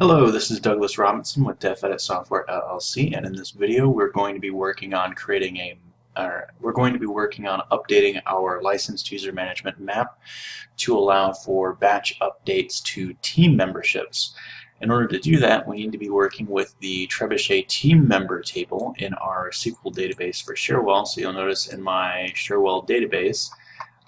Hello, this is Douglas Robinson with DevEdit Software LLC, and in this video we're going to be working on updating our licensed user management map to allow for batch updates to team memberships. In order to do that, we need to be working with the Trebuchet team member table in our SQL database for Cherwell. So you'll notice in my Cherwell database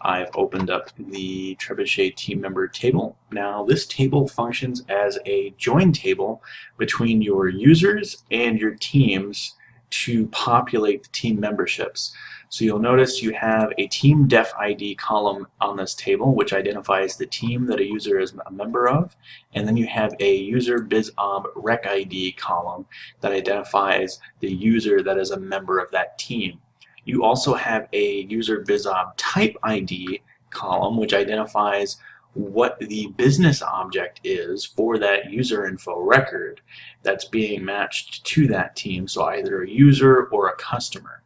I've opened up the Trebuchet team member table. Now this table functions as a join table between your users and your teams to populate the team memberships. So you'll notice you have a team def ID column on this table which identifies the team that a user is a member of, and then you have a user bizob rec ID column that identifies the user that is a member of that team. You also have a user bizob type ID column which identifies what the business object is for that user info record that's being matched to that team, so either a user or a customer.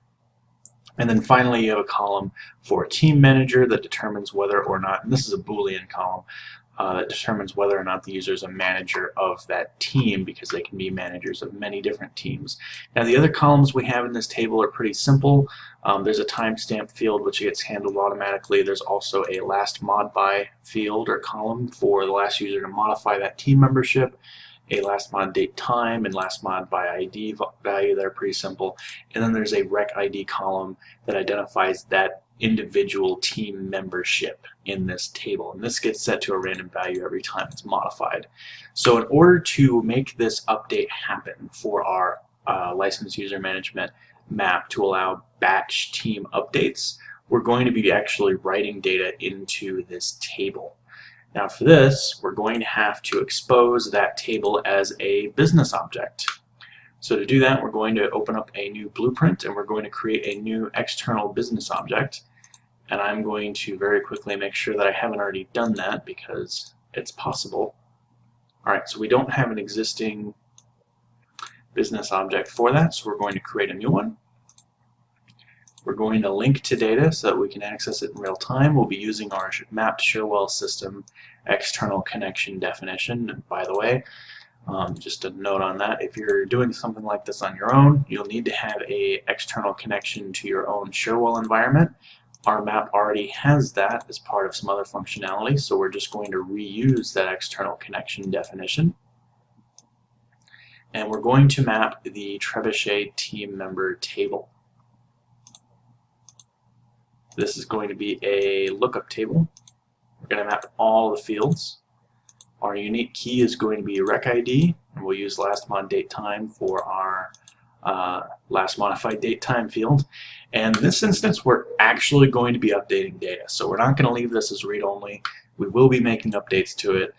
And then finally you have a column for a team manager that determines whether or not, and this is a Boolean column, that determines whether or not the user is a manager of that team, because they can be managers of many different teams. Now the other columns we have in this table are pretty simple. There's a timestamp field which gets handled automatically. There's also a last mod by field or column for the last user to modify that team membership, a last mod date time, and last mod by ID value that are pretty simple. And then there's a rec ID column that identifies that individual team membership in this table, and this gets set to a random value every time it's modified. So in order to make this update happen for our licensed user management map to allow batch team updates, we're going to be actually writing data into this table. Now for this, we're going to have to expose that table as a business object. So to do that, we're going to open up a new blueprint and we're going to create a new external business object. And I'm going to very quickly make sure that I haven't already done that because it's possible. Alright, so we don't have an existing business object for that, so we're going to create a new one. We're going to link to data so that we can access it in real time. We'll be using our mapped Cherwell system external connection definition. And by the way, just a note on that, if you're doing something like this on your own, you'll need to have an external connection to your own Cherwell environment. Our map already has that as part of some other functionality, so we're just going to reuse that external connection definition. And we're going to map the Trebuchet team member table. This is going to be a lookup table. We're going to map all the fields. Our unique key is going to be rec ID, and we'll use last mod date time for our last modified date time field. And in this instance, we're actually going to be updating data, so we're not going to leave this as read-only. We will be making updates to it.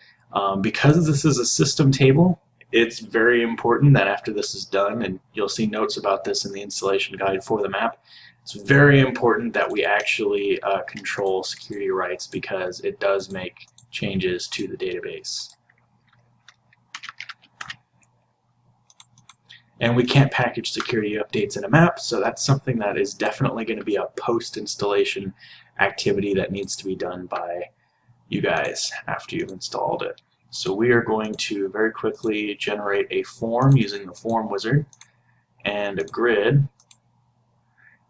Because this is a system table, it's very important that after this is done, and you'll see notes about this in the installation guide for the map, it's very important that we actually control security rights, because it does make changes to the database. And we can't package security updates in a map, so that's something that is definitely going to be a post-installation activity that needs to be done by you guys after you've installed it. So we are going to very quickly generate a form using the form wizard and a grid.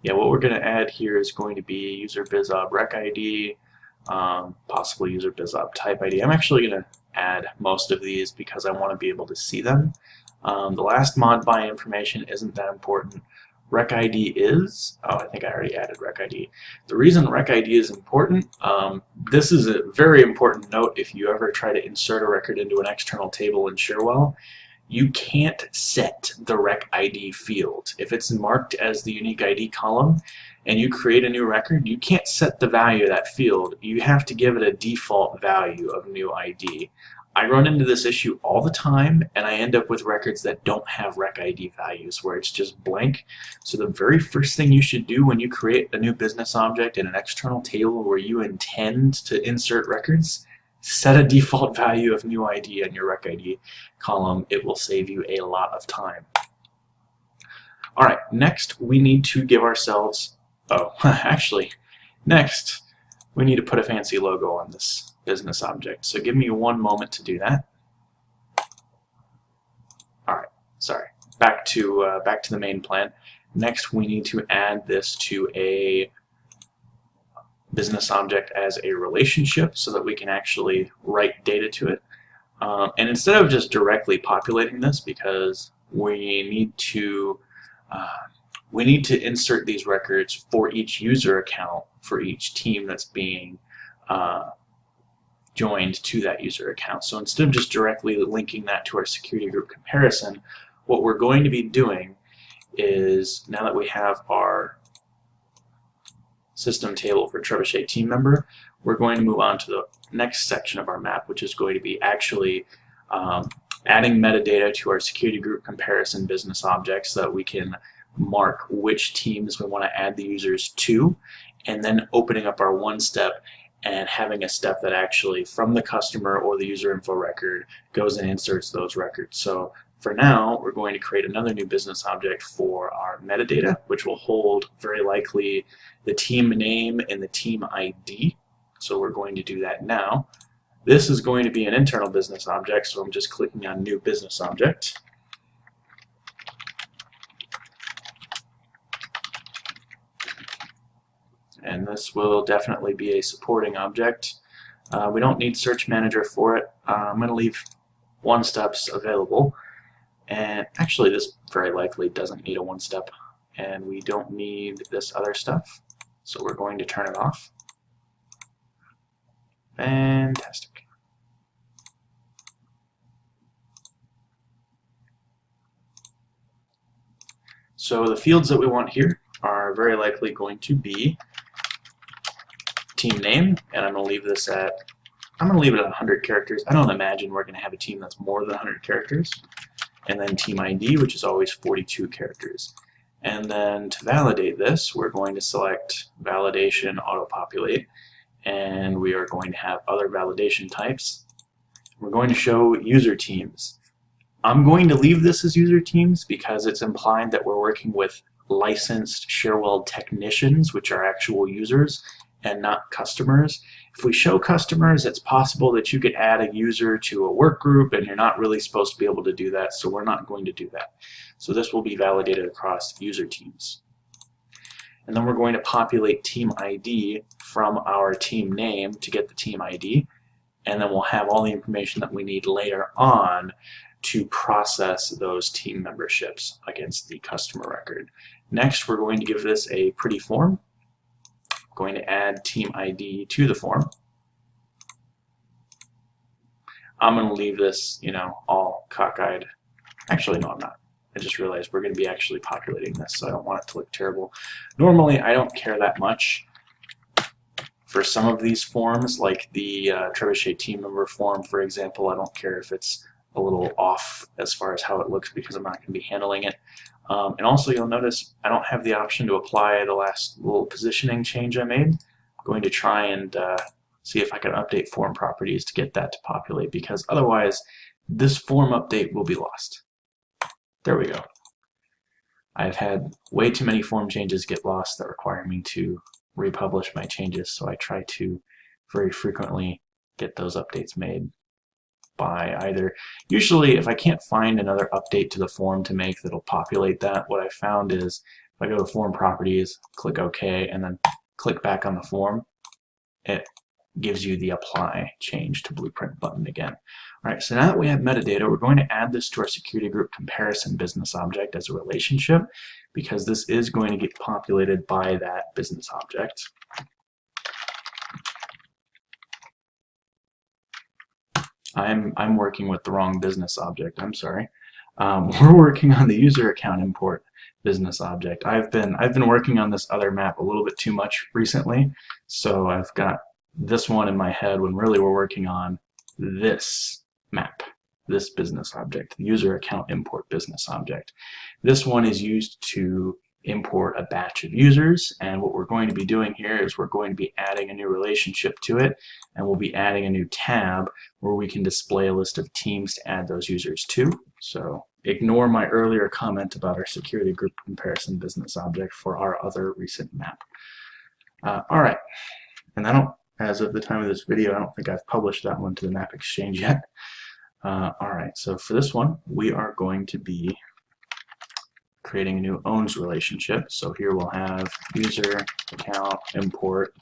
Yeah, what we're going to add here is going to be user bizob rec ID, possibly user bizob type ID. I'm actually going to add most of these because I want to be able to see them. The last mod by information isn't that important. Rec ID is, I think I already added rec ID. The reason rec ID is important, this is a very important note if you ever try to insert a record into an external table in Cherwell. You can't set the rec ID field. If it's marked as the unique ID column and you create a new record, you can't set the value of that field. You have to give it a default value of new ID. I run into this issue all the time, and I end up with records that don't have rec ID values, where it's just blank. So the very first thing you should do when you create a new business object in an external table where you intend to insert records, set a default value of new ID in your rec ID column. It will save you a lot of time. Alright, next we need to give ourselves, next we need to put a fancy logo on this business object. So give me one moment to do that. sorry, back to the main plan. Next, we need to add this to a business object as a relationship so that we can actually write data to it. And instead of just directly populating this, because we need to insert these records for each user account for each team that's being joined to that user account. So instead of just directly linking that to our security group comparison, what we're going to be doing is, now that we have our system table for Trebuchet team member, we're going to move on to the next section of our map, which is going to be actually adding metadata to our security group comparison business object so that we can mark which teams we want to add the users to, and then opening up our one step and having a step that actually from the customer or the user info record goes and inserts those records. So for now, we're going to create another new business object for our metadata, which will hold very likely the team name and the team ID. So we're going to do that now. This is going to be an internal business object, so I'm just clicking on New Business Object. And this will definitely be a supporting object. We don't need Search Manager for it. I'm going to leave one steps available. And actually, this very likely doesn't need a one step. And we don't need this other stuff. So we're going to turn it off. Fantastic. So the fields that we want here are very likely going to be team name, and I'm going to leave this at, I'm going to leave it at 100 characters. I don't imagine we're going to have a team that's more than 100 characters. And then team ID, which is always 42 characters. And then to validate this, we're going to select validation auto-populate, and we are going to have other validation types. We're going to show user teams. I'm going to leave this as user teams because it's implied that we're working with licensed Cherwell technicians, which are actual users, and not customers. If we show customers, it's possible that you could add a user to a work group, and you're not really supposed to be able to do that, so we're not going to do that. So this will be validated across user teams. And then we're going to populate team ID from our team name to get the team ID, and then we'll have all the information that we need later on to process those team memberships against the customer record. Next, we're going to give this a pretty form. Going to add team ID to the form. I'm going to leave this, all cockeyed. Actually, no, I'm not. I just realized we're going to be actually populating this, so I don't want it to look terrible. Normally, I don't care that much for some of these forms, like the Trebuchet team member form, for example. I don't care if it's a little off as far as how it looks because I'm not going to be handling it. And also you'll notice I don't have the option to apply the last little positioning change I made. I'm going to try and see if I can update form properties to get that to populate, because otherwise this form update will be lost. There we go. I've had way too many form changes get lost that require me to republish my changes, so I try to very frequently get those updates made by either, usually if I can't find another update to the form to make that'll populate that, what I found is if I go to form properties, click OK, and then click back on the form, it gives you the apply change to blueprint button again. Alright, so now that we have metadata, we're going to add this to our security group comparison business object as a relationship, because this is going to get populated by that business object. I'm working with the wrong business object. I'm sorry. We're working on the user account import business object. I've been working on this other map a little bit too much recently, so I've got this one in my head when really we're working on this map, this business object, the user account import business object. This one is used to import a batch of users, and what we're going to be doing here is we're going to be adding a new relationship to it, and we'll be adding a new tab where we can display a list of teams to add those users to. So ignore my earlier comment about our security group comparison business object for our other recent map. Alright, and as of the time of this video, I don't think I've published that one to the Map Exchange yet. Alright, so for this one, we are going to be creating a new owns relationship. So here we'll have user account import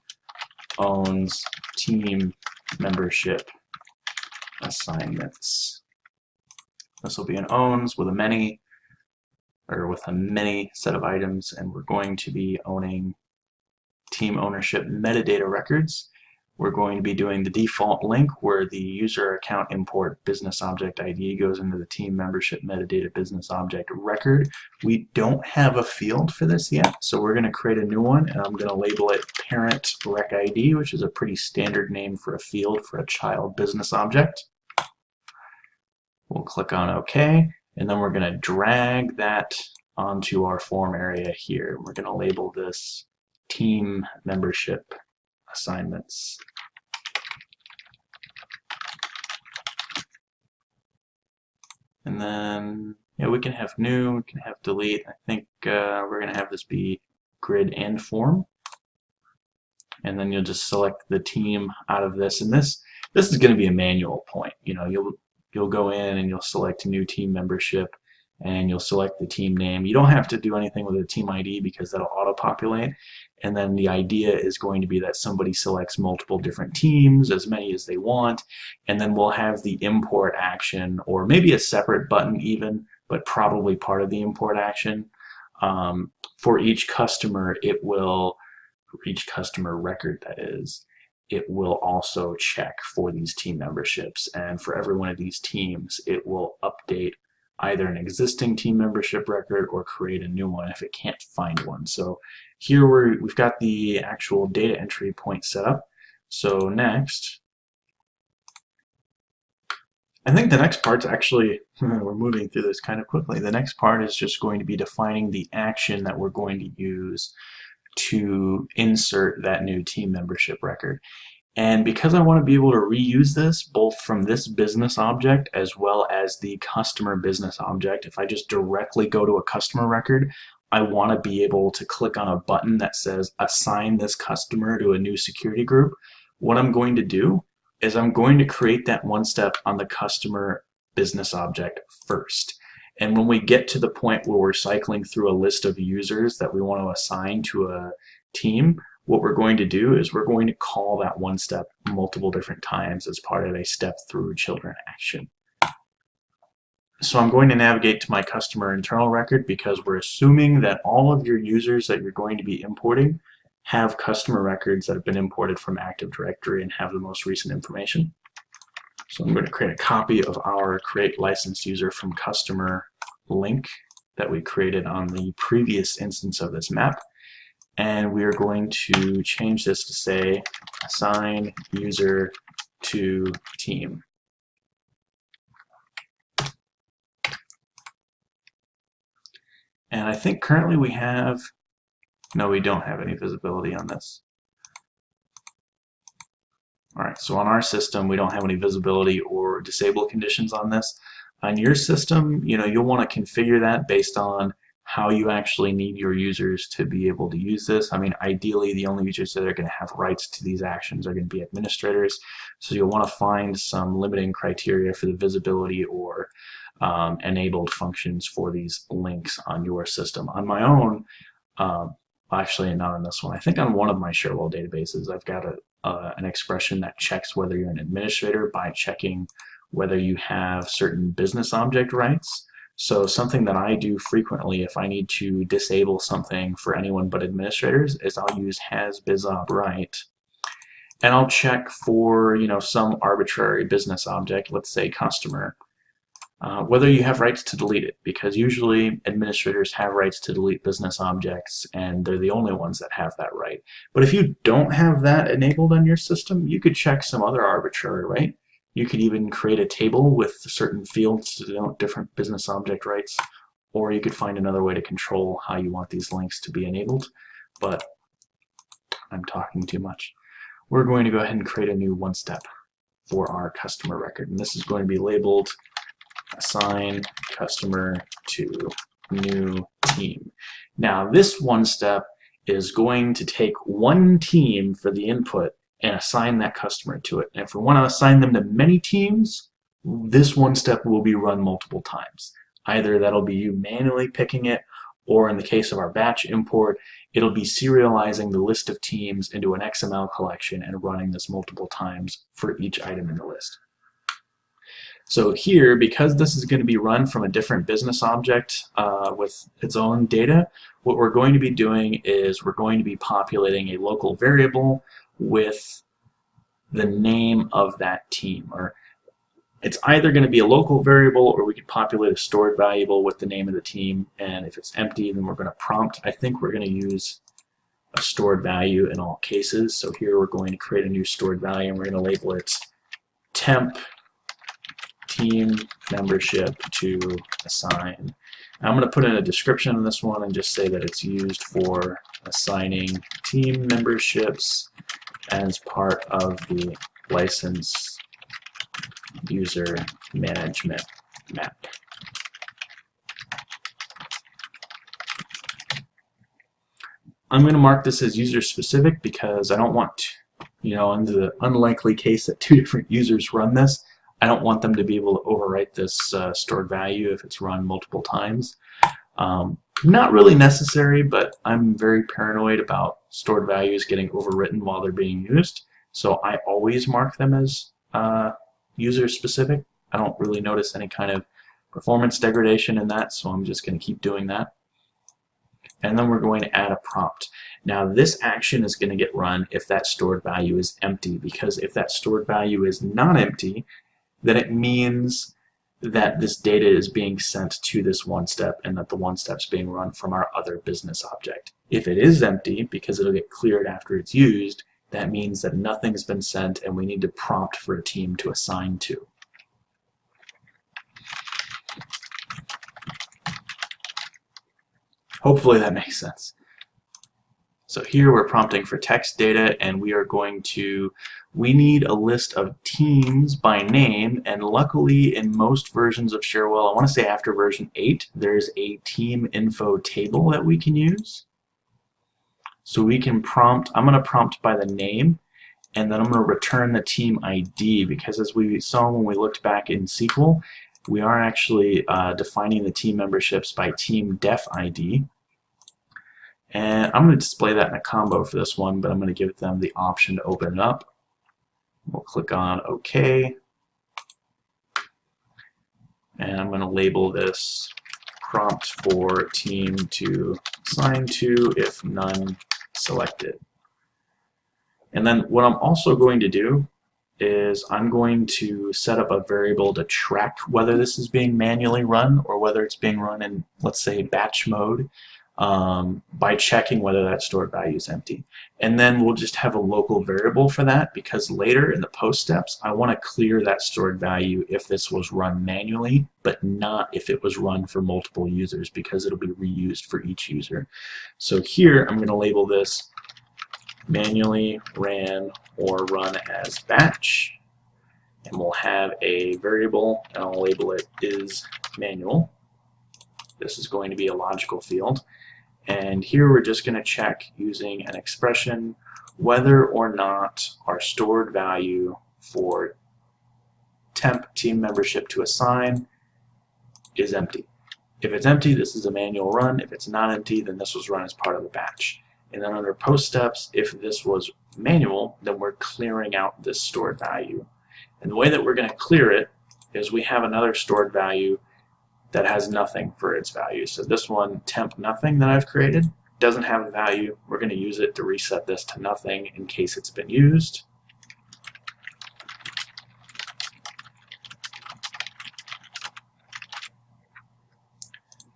owns team membership assignments. This will be an owns with a many set of items, and we're going to be owning team ownership metadata records. We're going to be doing the default link where the user account import business object ID goes into the team membership metadata business object record. We don't have a field for this yet, so we're going to create a new one, and I'm going to label it parent rec ID, which is a pretty standard name for a field for a child business object. We'll click on OK, and then we're going to drag that onto our form area here. We're going to label this team membership assignments. And then we can have new, we can have delete. I think we're going to have this be grid and form. And then you'll just select the team out of this. And this is going to be a manual point. You'll go in and you'll select new team membership, and you'll select the team name. You don't have to do anything with the team ID because that'll auto-populate. And then the idea is going to be that somebody selects multiple different teams, as many as they want, and then we'll have the import action, or maybe a separate button even, but probably part of the import action. For each customer, for each customer record, that is, it will also check for these team memberships. And for every one of these teams, it will update either an existing team membership record or create a new one if it can't find one. So here we've got the actual data entry point set up. So next, I think the next part's actually, we're moving through this kind of quickly. The next part is just going to be defining the action that we're going to use to insert that new team membership record. And because I want to be able to reuse this both from this business object as well as the customer business object, if I just directly go to a customer record, I want to be able to click on a button that says assign this customer to a new security group. What I'm going to do is I'm going to create that one step on the customer business object first. And when we get to the point where we're cycling through a list of users that we want to assign to a team, what we're going to do is we're going to call that one step multiple different times as part of a step through children action. So I'm going to navigate to my customer internal record because we're assuming that all of your users that you're going to be importing have customer records that have been imported from Active Directory and have the most recent information. So I'm going to create a copy of our create licensed user from customer link that we created on the previous instance of this map. And we are going to change this to say assign user to team. And I think currently we have, no, we don't have any visibility on this. All right, so on our system, we don't have any visibility or disable conditions on this. On your system, you'll want to configure that based on how you actually need your users to be able to use this. I mean, ideally, the only users that are going to have rights to these actions are going to be administrators. So you'll want to find some limiting criteria for the visibility or enabled functions for these links on your system. On my own, actually not on this one, I think on one of my Cherwell databases, I've got an expression that checks whether you're an administrator by checking whether you have certain business object rights. So something that I do frequently if I need to disable something for anyone but administrators is I'll use has bisob right, and I'll check for some arbitrary business object, let's say customer, whether you have rights to delete it, because usually administrators have rights to delete business objects and they're the only ones that have that right. But if you don't have that enabled on your system, you could check some other arbitrary right. You could even create a table with certain fields to denote different business object rights, or you could find another way to control how you want these links to be enabled, but I'm talking too much. We're going to go ahead and create a new one step for our customer record, and this is going to be labeled assign customer to new team. Now this one step is going to take one team for the input and assign that customer to it. And if we want to assign them to many teams, this one step will be run multiple times. Either that'll be you manually picking it, or in the case of our batch import, it'll be serializing the list of teams into an XML collection and running this multiple times for each item in the list. So here, because this is going to be run from a different business object with its own data, what we're going to be doing is we're going to be populating a local variable with the name of that team. Or it's either going to be a local variable, or we could populate a stored variable with the name of the team, and if it's empty, then we're going to prompt. I think we're going to use a stored value in all cases. So here we're going to create a new stored value, and we're going to label it temp team membership to assign. I'm going to put in a description on this one and just say that it's used for assigning team memberships as part of the license user management map. I'm going to mark this as user specific because I don't want, in the unlikely case that two different users run this, I don't want them to be able to overwrite this stored value if it's run multiple times. Not really necessary, but I'm very paranoid about stored values getting overwritten while they're being used. So I always mark them as user specific. I don't really notice any kind of performance degradation in that, so I'm just going to keep doing that. And then we're going to add a prompt. Now this action is going to get run if that stored value is empty, because if that stored value is not empty, then it means that this data is being sent to this one step and that the one step's being run from our other business object. If it is empty, because it'll get cleared after it's used, that means that nothing's been sent and we need to prompt for a team to assign to. Hopefully that makes sense. So here we're prompting for text data, and we need a list of teams by name, and luckily in most versions of Cherwell, I want to say after version 8, there's a team info table that we can use. So we can prompt, I'm going to prompt by the name, and then I'm going to return the team ID, because as we saw when we looked back in SQL, we are actually defining the team memberships by team def ID. And I'm going to display that in a combo for this one, but I'm going to give them the option to open it up. We'll click on OK. And I'm going to label this prompt for team to assign to if none selected. And then what I'm also going to do is I'm going to set up a variable to track whether this is being manually run or whether it's being run in, let's say, batch mode. By checking whether that stored value is empty. And then we'll just have a local variable for that, because later in the post steps I want to clear that stored value if this was run manually, but not if it was run for multiple users, because it'll be reused for each user. So here I'm going to label this manually ran or run as batch, and we'll have a variable, and I'll label it is manual. This is going to be a logical field. And here we're just going to check using an expression whether or not our stored value for temp team membership to assign is empty. If it's empty, this is a manual run. If it's not empty, then this was run as part of the batch. And then under post steps, if this was manual, then we're clearing out this stored value. And the way that we're going to clear it is we have another stored value that has nothing for its value. So this one, temp nothing, that I've created, doesn't have a value. We're going to use it to reset this to nothing in case it's been used.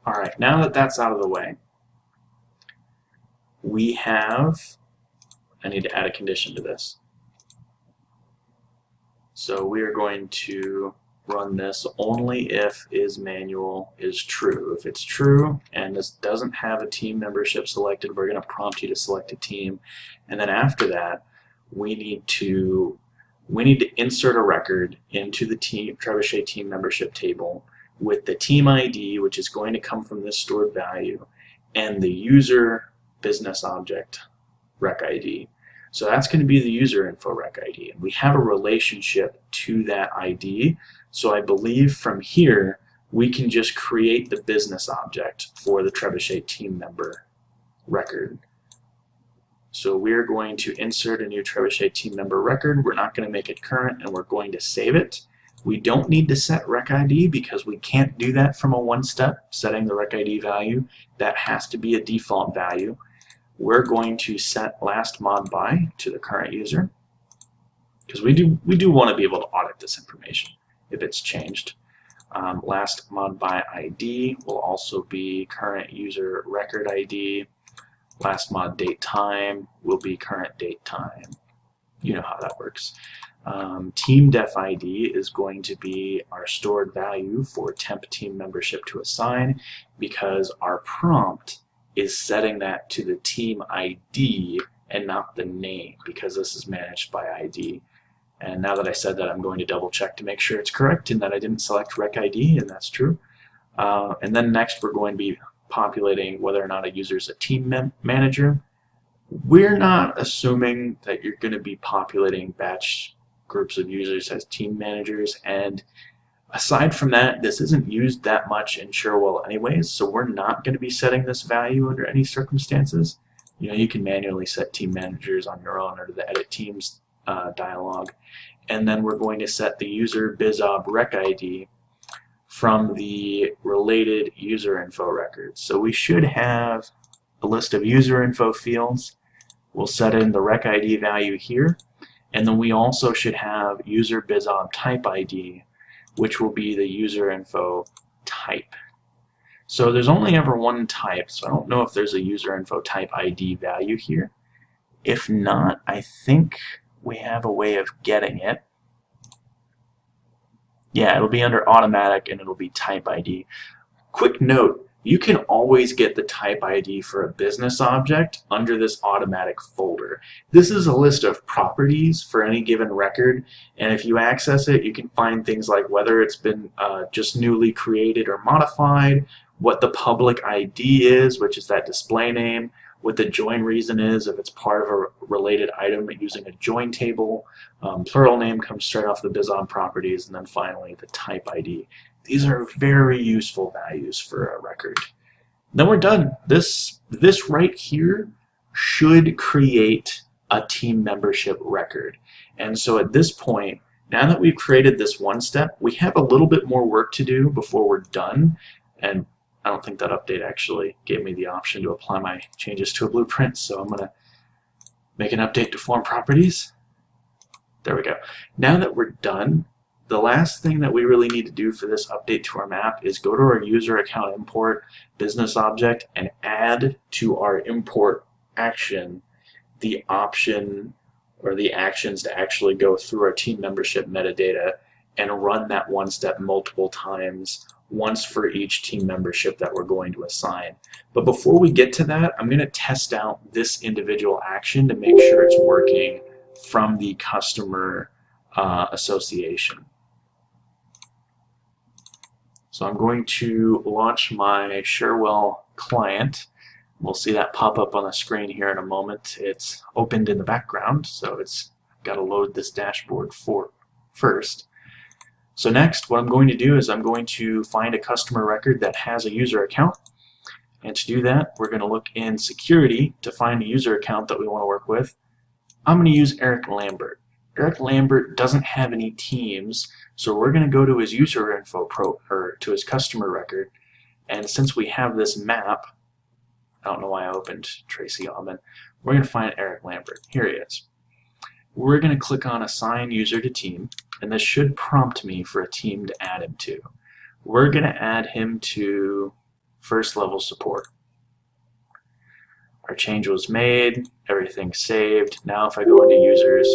Alright, now that that's out of the way, I need to add a condition to this. So we are going to run this only if is manual is true. If it's true and this doesn't have a team membership selected, we're going to prompt you to select a team. And then after that, we need to insert a record into the Trebuchet team membership table with the team ID, which is going to come from this stored value, and the user business object rec ID. So that's going to be the user info rec ID. And we have a relationship to that ID. So I believe from here we can just create the business object for the Trebuchet team member record. So we're going to insert a new Trebuchet team member record. We're not going to make it current, and we're going to save it. We don't need to set rec ID because we can't do that from a one-step setting the rec ID value. That has to be a default value. We're going to set last mod by to the current user because we do want to be able to audit this information if it's changed. Last mod by ID will also be current user record ID. Last mod date time will be current date time. You know how that works. Team def ID is going to be our stored value for temp team membership to assign, because our prompt is setting that to the team ID and not the name, because this is managed by ID. And now that I said that, I'm going to double check to make sure it's correct and that I didn't select rec ID, and that's true. And then next we're going to be populating whether or not a user is a team manager. We're not assuming that you're going to be populating batch groups of users as team managers, and aside from that, this isn't used that much in Cherwell anyways, so we're not going to be setting this value under any circumstances. You know, you can manually set team managers on your own under the edit teams dialog, and then we're going to set the user bizob rec ID from the related user info records. So we should have a list of user info fields. We'll set in the rec ID value here, and then we also should have user bizob type ID, which will be the user info type. So there's only ever one type, so I don't know if there's a user info type ID value here. If not, I think we have a way of getting it. Yeah, it'll be under automatic and it'll be type ID. Quick note, you can always get the type ID for a business object under this automatic folder. This is a list of properties for any given record, and if you access it, you can find things like whether it's been just newly created or modified, what the public ID is, which is that display name, what the join reason is, if it's part of a related item using a join table. Plural name comes straight off the bizob properties, and then finally the type ID. These are very useful values for a record. Then we're done. This right here should create a team membership record. And so at this point, now that we've created this one step, we have a little bit more work to do before we're done. And I don't think that update actually gave me the option to apply my changes to a blueprint, so I'm going to make an update to form properties. There we go. Now that we're done, the last thing that we really need to do for this update to our map is go to our user account import business object and add to our import action the option or the actions to actually go through our team membership metadata and run that one step multiple times, once for each team membership that we're going to assign. But before we get to that, I'm going to test out this individual action to make sure it's working from the customer association. So I'm going to launch my Cherwell client. We'll see that pop up on the screen here in a moment. It's opened in the background, so it's got to load this dashboard first. So next, what I'm going to do is I'm going to find a customer record that has a user account. And to do that, we're going to look in security to find a user account that we want to work with. I'm going to use Eric Lambert. Eric Lambert doesn't have any teams, so we're going to go to his user info or to his customer record. And since we have this map, I don't know why I opened Tracy Alban, we're going to find Eric Lambert. Here he is. We're going to click on Assign User to Team, and this should prompt me for a team to add him to. We're going to add him to first level support. Our change was made, everything's saved. Now if I go into users,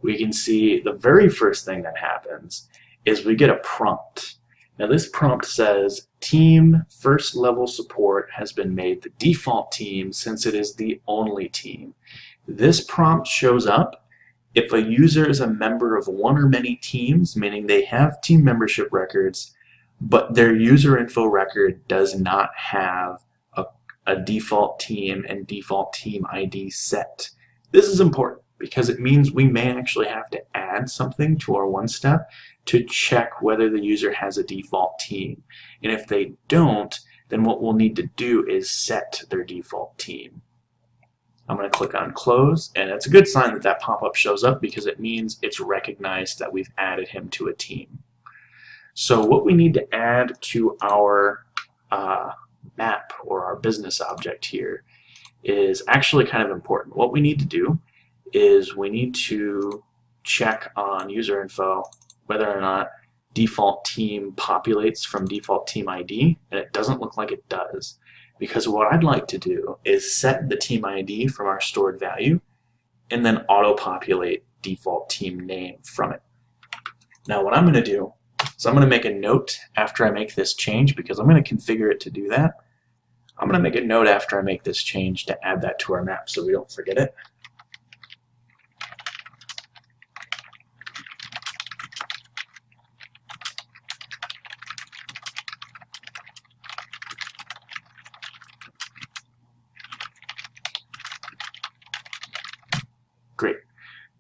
we can see the very first thing that happens is we get a prompt. Now this prompt says team first level support has been made the default team since it is the only team. This prompt shows up if a user is a member of one or many teams, meaning they have team membership records, but their user info record does not have a default team and default team ID set. This is important because it means we may actually have to add something to our one step to check whether the user has a default team. And if they don't, then what we'll need to do is set their default team. I'm going to click on close, and it's a good sign that that pop-up shows up because it means it's recognized that we've added him to a team. So what we need to add to our map or our business object here is actually kind of important. What we need to do is we need to check on user info whether or not default team populates from default team ID, and it doesn't look like it does. Because what I'd like to do is set the team ID from our stored value and then auto-populate default team name from it. Now what I'm going to do is I'm going to make a note after I make this change, because I'm going to configure it to do that. I'm going to make a note after I make this change to add that to our map so we don't forget it. Great,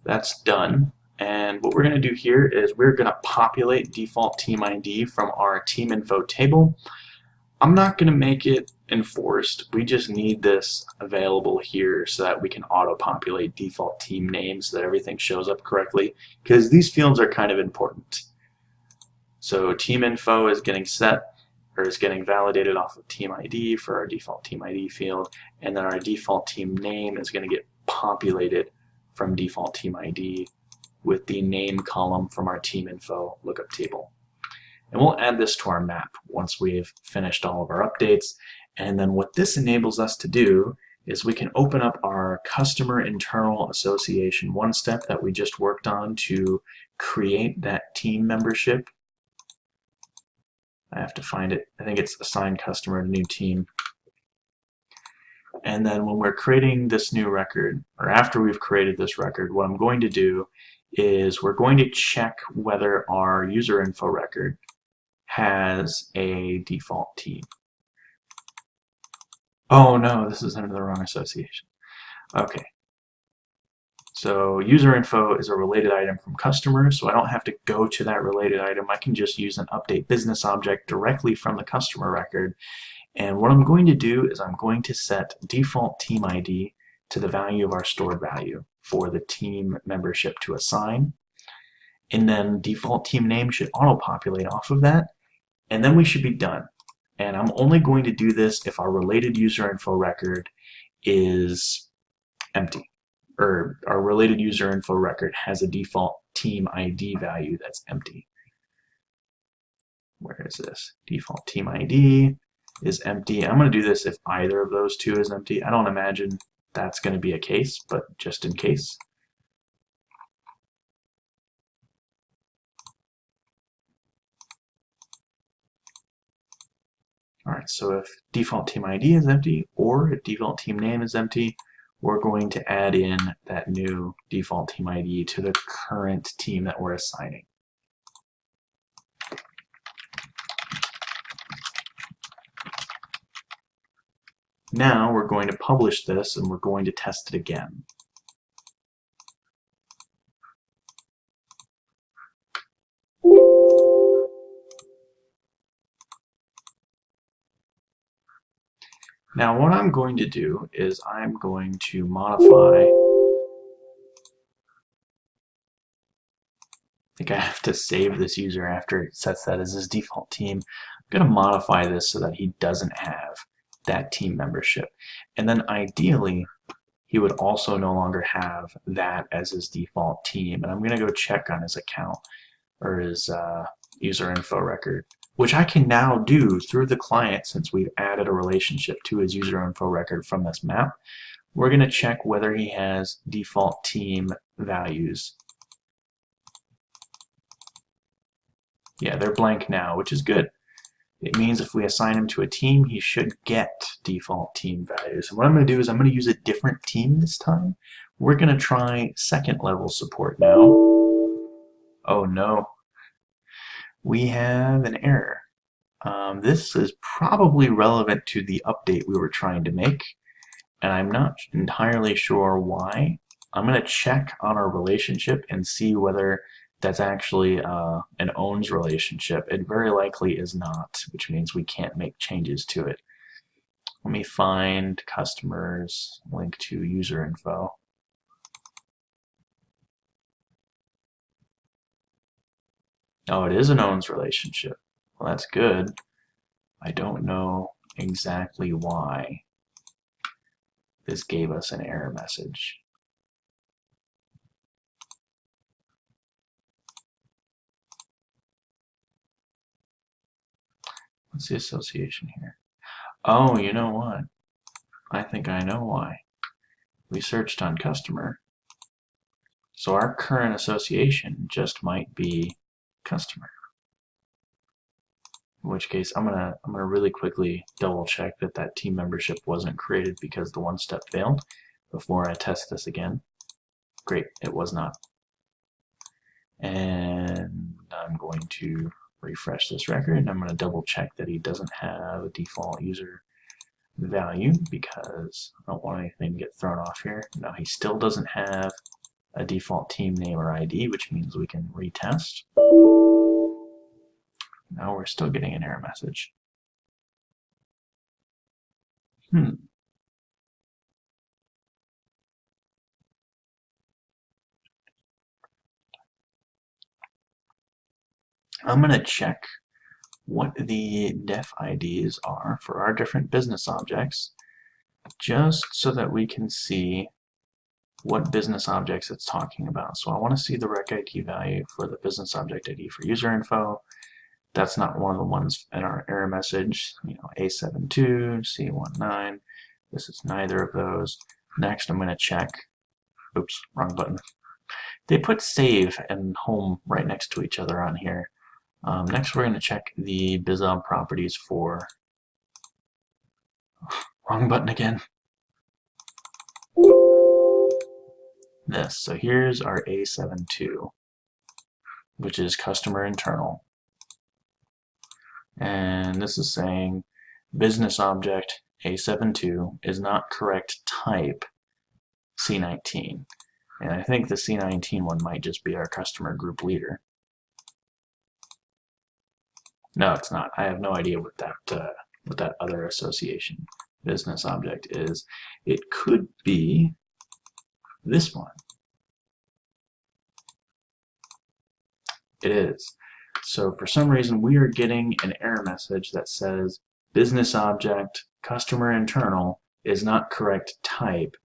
that's done. And what we're going to do here is we're going to populate default team ID from our team info table. I'm not going to make it enforced. We just need this available here so that we can auto-populate default team names so that everything shows up correctly, because these fields are kind of important. So team info is getting set, or is getting validated off of team ID for our default team ID field, and then our default team name is going to get populated from default team ID with the name column from our team info lookup table. And we'll add this to our map once we've finished all of our updates. And then what this enables us to do is we can open up our customer internal association one step that we just worked on to create that team membership. I have to find it. I think it's assign customer to new team. And then when we're creating this new record, or after we've created this record, what I'm going to do is we're going to check whether our user info record has a default team. Oh no, this is under the wrong association. Okay. So user info is a related item from customer, so I don't have to go to that related item. I can just use an update business object directly from the customer record. And what I'm going to do is I'm going to set default team ID to the value of our stored value for the team membership to assign. And then default team name should auto-populate off of that. And then we should be done. And I'm only going to do this if our related user info record is empty, or our related user info record has a default team ID value that's empty. Where is this? Default team ID is empty. I'm going to do this if either of those two is empty. I don't imagine that's going to be a case, but just in case. Alright, so if default team ID is empty, or if default team name is empty, we're going to add in that new default team ID to the current team that we're assigning. Now we're going to publish this and we're going to test it again. Now what I'm going to do is I'm going to modify, I think I have to save this user after it sets that as his default team. I'm going to modify this so that he doesn't have that team membership. And then ideally, he would also no longer have that as his default team. And I'm going to go check on his account or his user info record, which I can now do through the client since we've added a relationship to his user info record from this map. We're going to check whether he has default team values. Yeah, they're blank now, which is good. It means if we assign him to a team, he should get default team values. And what I'm going to do is I'm going to use a different team this time. We're going to try second level support now. Oh no. We have an error. This is probably relevant to the update we were trying to make, and I'm not entirely sure why. I'm going to check on our relationship and see whether that's actually an owns relationship. It very likely is not, which means we can't make changes to it. Let me find customers, link to user info. Oh, it is an owns relationship. Well, that's good. I don't know exactly why this gave us an error message. What's the association here? Oh, you know what? I think I know why. We searched on customer. So our current association just might be customer. In which case, I'm gonna really quickly double check that that team membership wasn't created because the one step failed before I test this again. Great, it was not. And I'm going to refresh this record, and I'm going to double check that he doesn't have a default user value because I don't want anything to get thrown off here. No, he still doesn't have a default team name or ID, which means we can retest. Now we're still getting an error message. I'm going to check what the def IDs are for our different business objects, just so that we can see what business objects it's talking about. So I want to see the rec ID value for the business object ID for user info. That's not one of the ones in our error message. You know, A72, C19. This is neither of those. Next, I'm going to check. Oops, wrong button. They put save and home right next to each other on here. Next, we're going to check the BizOb properties for. Wrong button again. This. So here's our A72, which is customer internal. And this is saying business object A72 is not correct type C19. And I think the C19 one might just be our customer group leader. No, it's not. I have no idea what that other association business object is. It could be this one. It is. So for some reason we are getting an error message that says business object customer internal is not correct type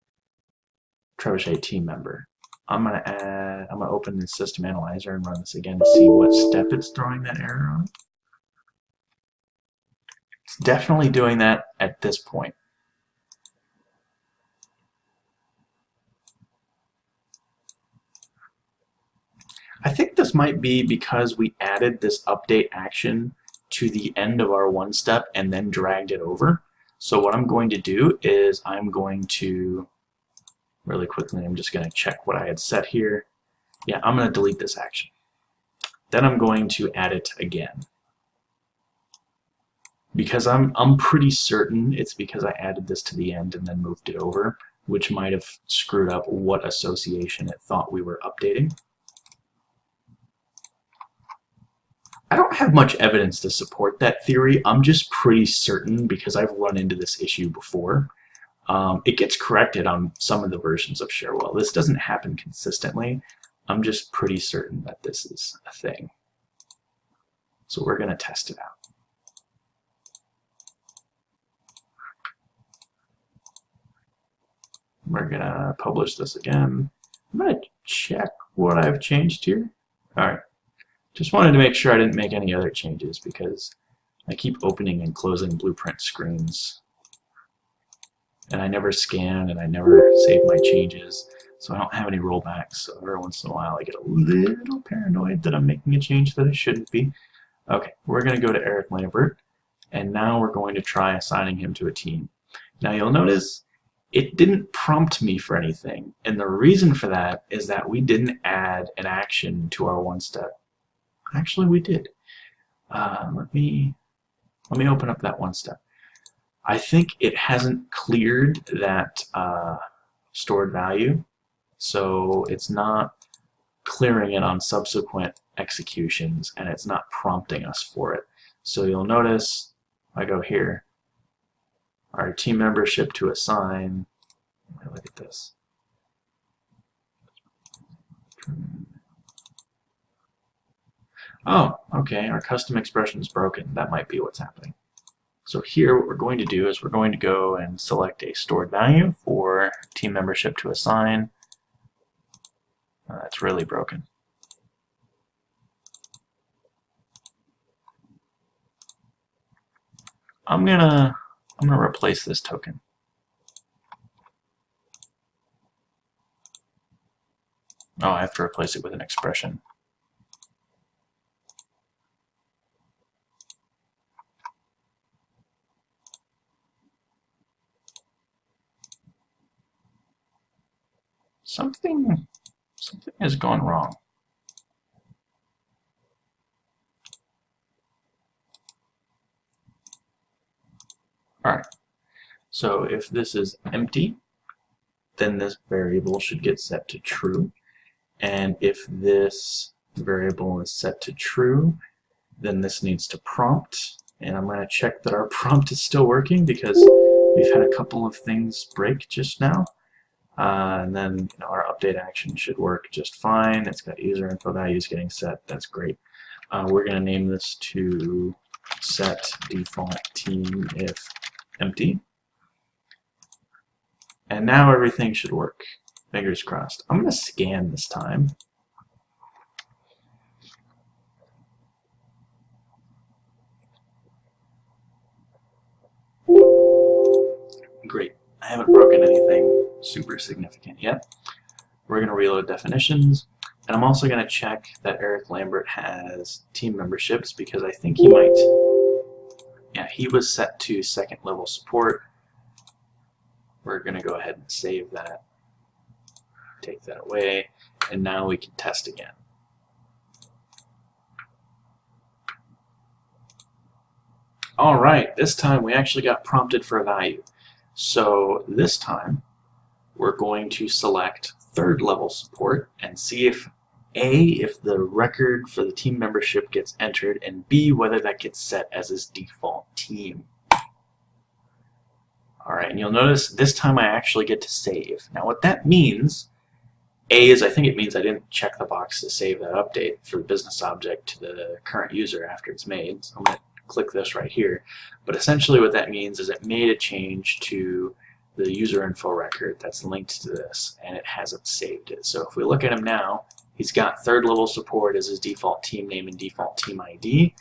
Trebuchet team member. I'm gonna open the system analyzer and run this again to see what step it's throwing that error on. It's definitely doing that at this point. I think this might be because we added this update action to the end of our one step and then dragged it over. So what I'm going to do is I'm going to, really quickly, I'm just going to check what I had set here. Yeah, I'm going to delete this action. Then I'm going to add it again. Because I'm pretty certain it's because I added this to the end and then moved it over, which might have screwed up what association it thought we were updating. I don't have much evidence to support that theory. I'm just pretty certain because I've run into this issue before. It gets corrected on some of the versions of Cherwell. This doesn't happen consistently. I'm just pretty certain that this is a thing. So we're going to test it out. We're going to publish this again. I'm going to check what I've changed here. All right. Just wanted to make sure I didn't make any other changes because I keep opening and closing blueprint screens. And I never scan and I never save my changes. So I don't have any rollbacks. So every once in a while I get a little paranoid that I'm making a change that I shouldn't be. Okay, we're going to go to Eric Lambert. And now we're going to try assigning him to a team. Now you'll notice it didn't prompt me for anything. And the reason for that is that we didn't add an action to our one step. Actually, we did. Let me open up that one step. I think it hasn't cleared that stored value. So it's not clearing it on subsequent executions, and it's not prompting us for it. So you'll notice I go here, our team membership to assign. Look at this. Oh, okay, our custom expression is broken. That might be what's happening. So here what we're going to do is we're going to go and select a stored value for team membership to assign. That's really broken. I'm gonna replace this token. Oh, I have to replace it with an expression. Something has gone wrong. Alright, so if this is empty, then this variable should get set to true. And if this variable is set to true, then this needs to prompt. And I'm going to check that our prompt is still working because we've had a couple of things break just now. And then our update action should work just fine. It's got user info values getting set. That's great. We're going to name this to set default team if empty. And now everything should work. Fingers crossed. I'm going to scan this time. Great. I haven't broken anything super significant yet. We're going to reload definitions. And I'm also going to check that Eric Lambert has team memberships because I think he might. Yeah, he was set to second level support. We're going to go ahead and save that. Take that away. And now we can test again. All right, this time we actually got prompted for a value. So this time we're going to select third level support and see if A, if the record for the team membership gets entered, and B, whether that gets set as his default team. All right, and you'll notice this time I actually get to save. Now what that means, A, is I think it means I didn't check the box to save that update for the business object to the current user after it's made. So I'm going to click this right here. But essentially what that means is it made a change to the user info record that's linked to this, and it hasn't saved it. So if we look at him now, he's got third level support as his default team name and default team ID.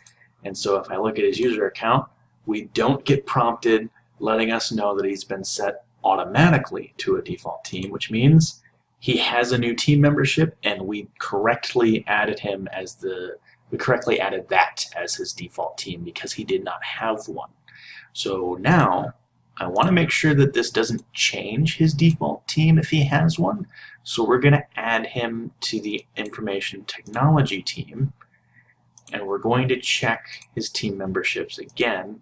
And so if I look at his user account, we don't get prompted letting us know that he's been set automatically to a default team, which means he has a new team membership, and we correctly added him as that as his default team because he did not have one. So now I want to make sure that this doesn't change his default team if he has one. So we're going to add him to the information technology team, and we're going to check his team memberships again.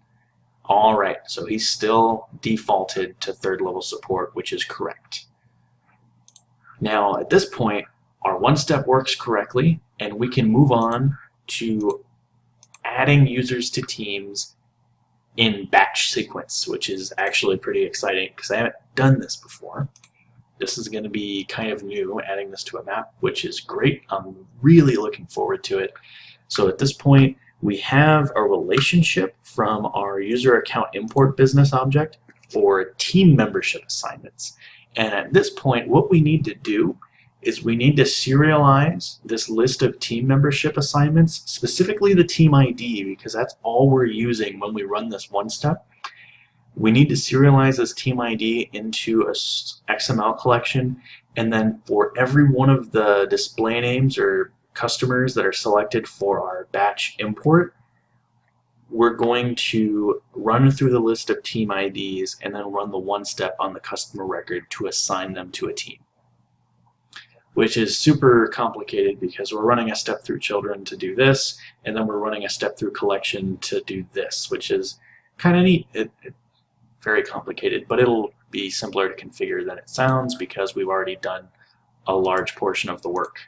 All right, so he's still defaulted to third level support, which is correct. Now at this point, our one-step works correctly, and we can move on to adding users to teams in batch sequence, which is actually pretty exciting because I haven't done this before. This is going to be kind of new, adding this to a map, which is great. I'm really looking forward to it. So at this point, we have a relationship from our user account import business object for team membership assignments. And at this point, what we need to do is we need to serialize this list of team membership assignments, specifically the team ID, because that's all we're using when we run this one step. We need to serialize this team ID into a XML collection, and then for every one of the display names or customers that are selected for our batch import, we're going to run through the list of team IDs and then run the one step on the customer record to assign them to a team, which is super complicated because we're running a step through children to do this, and then we're running a step through collection to do this, which is kind of neat. Very complicated, but it'll be simpler to configure than it sounds because we've already done a large portion of the work.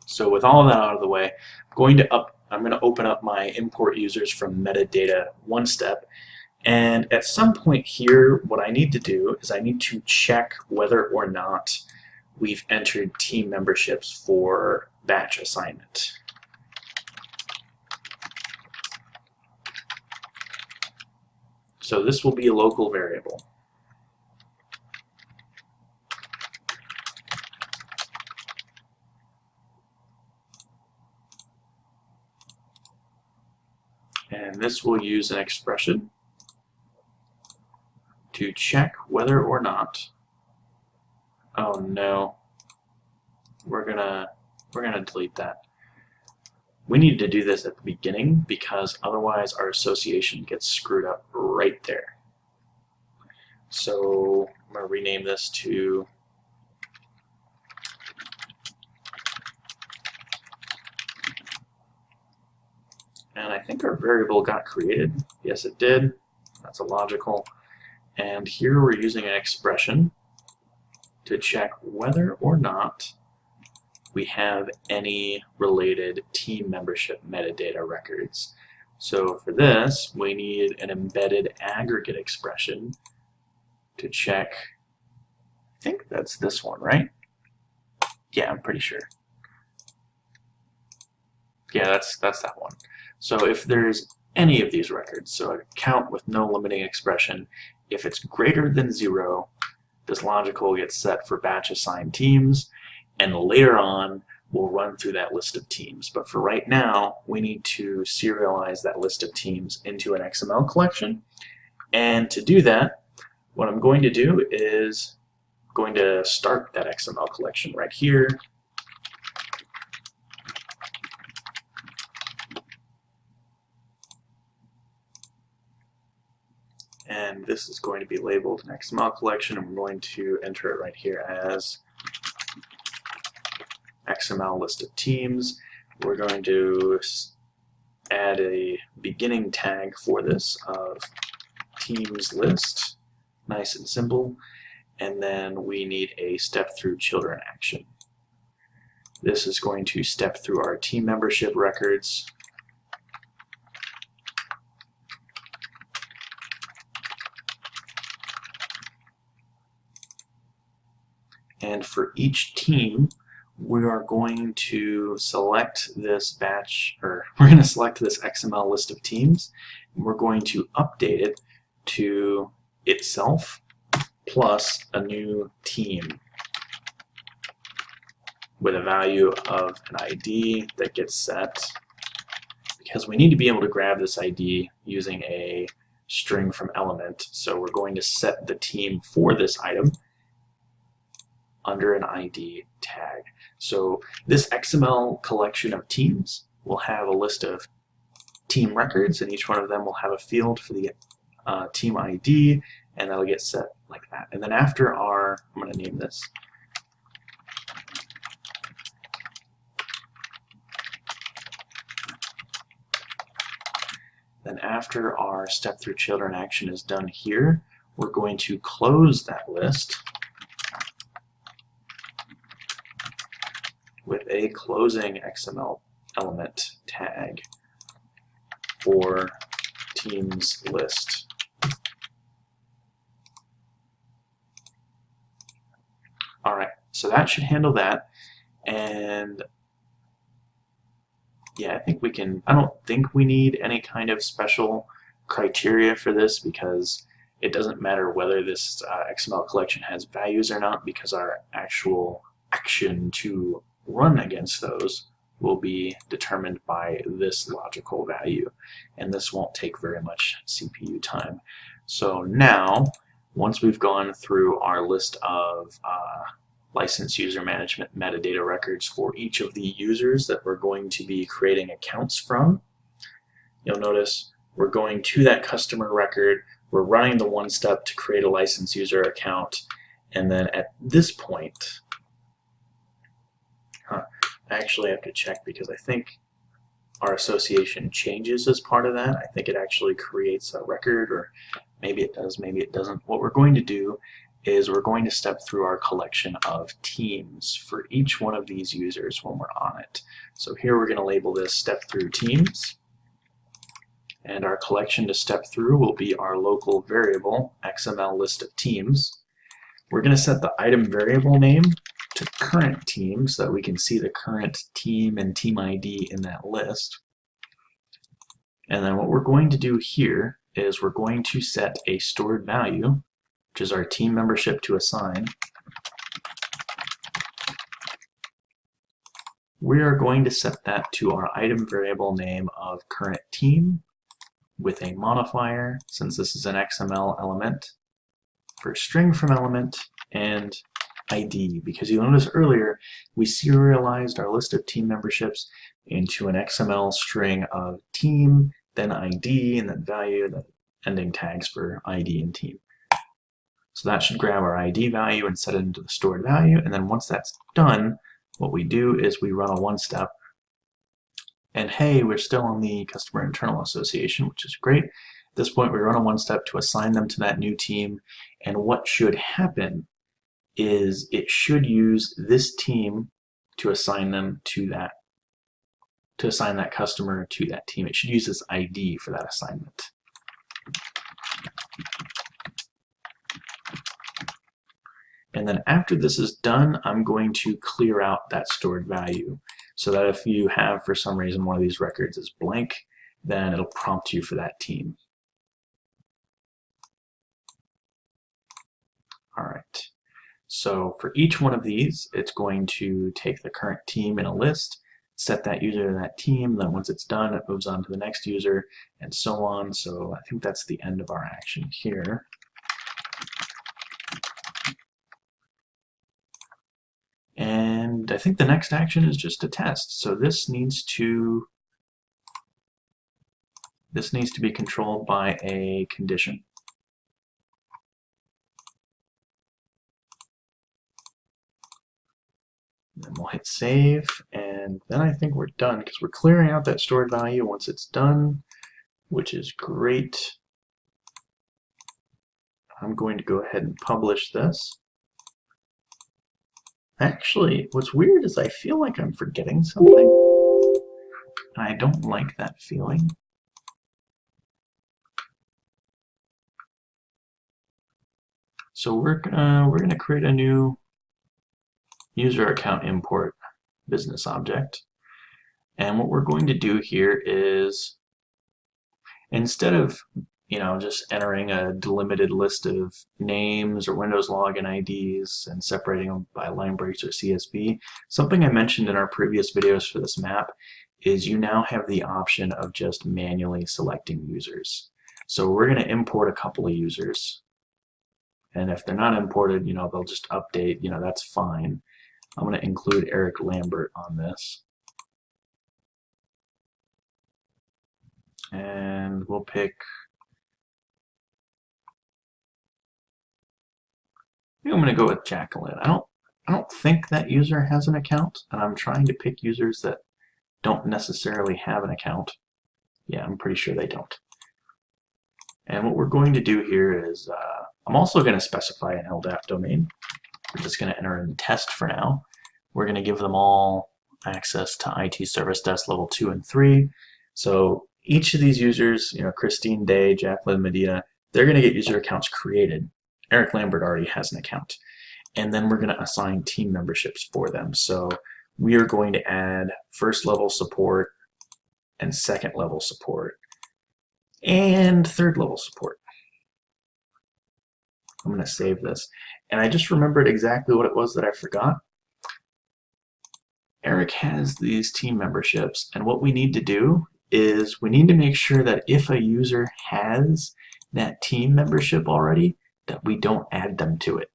So with all of that out of the way, I'm going to open up my import users from metadata one step. And at some point here, what I need to do is I need to check whether or not we've entered team memberships for batch assignment. So this will be a local variable. And this will use an expression to check whether or not, oh no, we're gonna delete that. We need to do this at the beginning because otherwise our association gets screwed up right there. So I'm gonna rename this to and I think our variable got created. Yes, it did. That's a logical. And here we're using an expression to check whether or not we have any related team membership metadata records. So for this, we need an embedded aggregate expression to check, I think that's this one, right? Yeah, I'm pretty sure. Yeah, that's that one. So if there's any of these records, so a count with no limiting expression, if it's greater than 0, this logical gets set for batch assigned teams, and later on we'll run through that list of teams. But for right now, we need to serialize that list of teams into an XML collection. And to do that, what I'm going to do is I'm going to start that XML collection right here. And this is going to be labeled an XML collection, and we're going to enter it right here as XML list of teams. We're going to add a beginning tag for this of teams list, nice and simple, and then we need a step through children action. This is going to step through our team membership records. And for each team, we are going to select this batch, or we're going to select this XML list of teams, and we're going to update it to itself plus a new team with a value of an ID that gets set, because we need to be able to grab this ID using a string from element. So we're going to set the team for this item under an ID tag. So this XML collection of teams will have a list of team records, and each one of them will have a field for the team ID, and that'll get set like that. And then after our, I'm going to name this then after our step through children action is done here, we're going to close that list with a closing XML element tag for teams list. All right, so that should handle that. And yeah, I think we can, I don't think we need any kind of special criteria for this, because it doesn't matter whether this XML collection has values or not, because our actual action to run against those will be determined by this logical value, and this won't take very much CPU time. So now, once we've gone through our list of license user management metadata records for each of the users that we're going to be creating accounts from, you'll notice we're going to that customer record, we're running the one step to create a license user account, and then at this point, I actually have to check, because I think our association changes as part of that. I think it actually creates a record, or maybe it does, maybe it doesn't. What we're going to do is we're going to step through our collection of teams for each one of these users when we're on it. So here we're going to label this step through teams, and our collection to step through will be our local variable XML list of teams. We're going to set the item variable name to current team so that we can see the current team and team ID in that list. And then what we're going to do here is we're going to set a stored value, which is our team membership to assign. We are going to set that to our item variable name of current team with a modifier, since this is an XML element, for string from element and ID, because you noticed earlier we serialized our list of team memberships into an XML string of team, then ID, and then value, then ending tags for ID and team. So that should grab our ID value and set it into the stored value, and then once that's done, what we do is we run a one-step, and hey, we're still on the customer internal association, which is great. At this point, we run a one-step to assign them to that new team, and what should happen is it should use this team to assign them to that, to assign that customer to that team. It should use this ID for that assignment. And then after this is done, I'm going to clear out that stored value so that if you have, for some reason, one of these records is blank, then it'll prompt you for that team. All right. So for each one of these, it's going to take the current team in a list, set that user to that team, then once it's done, it moves on to the next user, and so on. So I think that's the end of our action here. And I think the next action is just a test. So this needs to be controlled by a condition. Then we'll hit save, and then I think we're done because we're clearing out that stored value once it's done, which is great. I'm going to go ahead and publish this. Actually, what's weird is I feel like I'm forgetting something. I don't like that feeling. So we're gonna create a new user account import business object, and what we're going to do here is, instead of just entering a delimited list of names or Windows login IDs and separating them by line breaks or CSV, something I mentioned in our previous videos for this map is you now have the option of just manually selecting users. So we're going to import a couple of users, and if they're not imported, they'll just update, that's fine. I'm going to include Eric Lambert on this. And we'll pick, I think I'm going to go with Jacqueline. I don't think that user has an account, and I'm trying to pick users that don't necessarily have an account. Yeah, I'm pretty sure they don't. And what we're going to do here is, I'm also going to specify an LDAP domain. We're just going to enter in test for now. We're going to give them all access to IT Service Desk level 2 and 3. So each of these users, Christine Day, Jacqueline Medina, they're going to get user accounts created. Eric Lambert already has an account. And then we're going to assign team memberships for them. So we are going to add first level support and second level support and third level support. I'm going to save this. And I just remembered exactly what it was that I forgot. Eric has these team memberships, and what we need to do is we need to make sure that if a user has that team membership already, that we don't add them to it.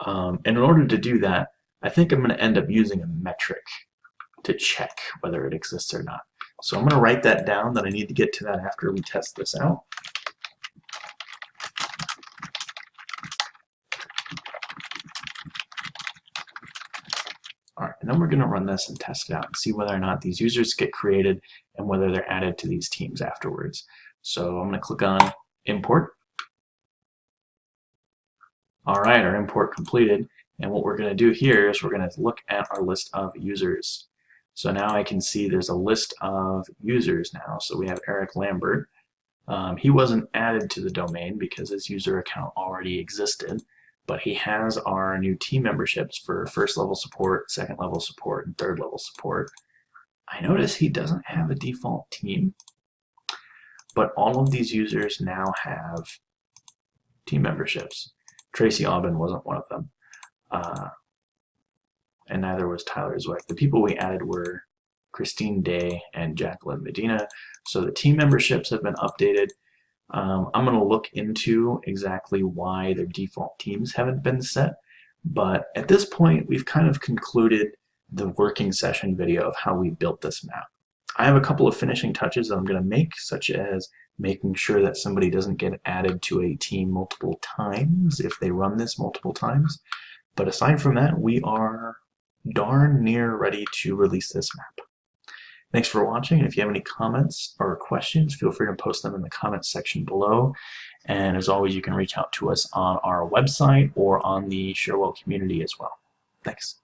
And in order to do that, I think I'm going to end up using a metric to check whether it exists or not. So I'm going to write that down, that I need to get to that after we test this out. All right, and then we're going to run this and test it out and see whether or not these users get created and whether they're added to these teams afterwards. So I'm going to click on Import. All right, our import completed. And what we're going to do here is we're going to look at our list of users. So now I can see there's a list of users now. So we have Eric Lambert. He wasn't added to the domain because his user account already existed, but he has our new team memberships for first level support, second level support, and third level support. I notice he doesn't have a default team, but all of these users now have team memberships. Tracy Aubin wasn't one of them, and neither was Tyler Zwick. The people we added were Christine Day and Jacqueline Medina, so the team memberships have been updated. I'm going to look into exactly why their default teams haven't been set, but at this point we've kind of concluded the working session video of how we built this map. I have a couple of finishing touches that I'm going to make, such as making sure that somebody doesn't get added to a team multiple times if they run this multiple times. But aside from that, we are darn near ready to release this map. Thanks for watching, and if you have any comments or questions, feel free to post them in the comments section below. And as always, you can reach out to us on our website or on the Cherwell community as well. Thanks.